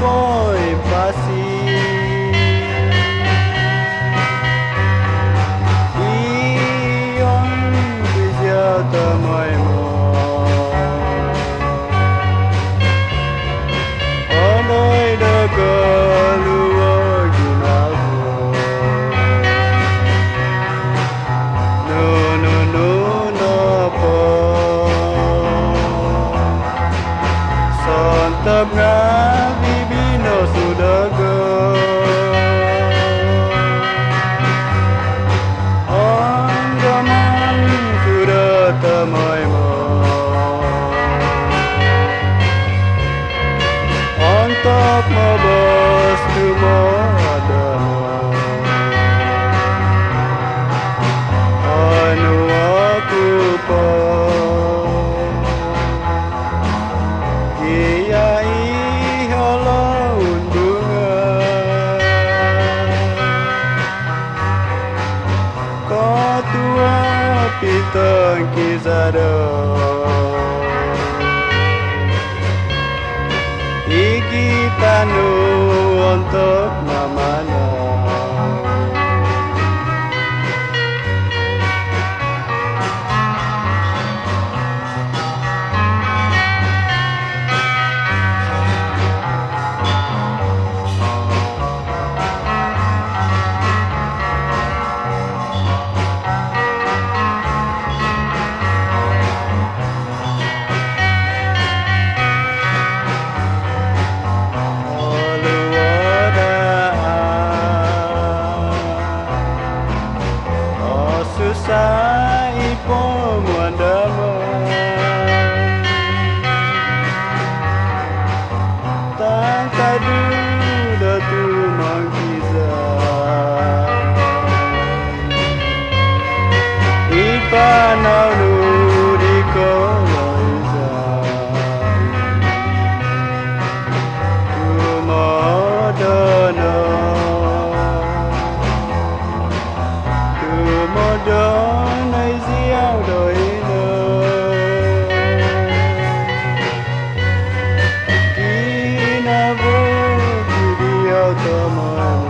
Poi pasi ion bija tamai mo onoi da kaluwa ginago no no no no po santap nga bibino sudaga anggaman sudah tamai mo untuk mabas tumo ada anu aku po pitang kizado igi tanu untuk mamana sai po muandama tang kadu datu mangkiza ipanau nu di kolaiza tumodono Don ai ziao đôi nơi khi na vô đi ao tơ mơ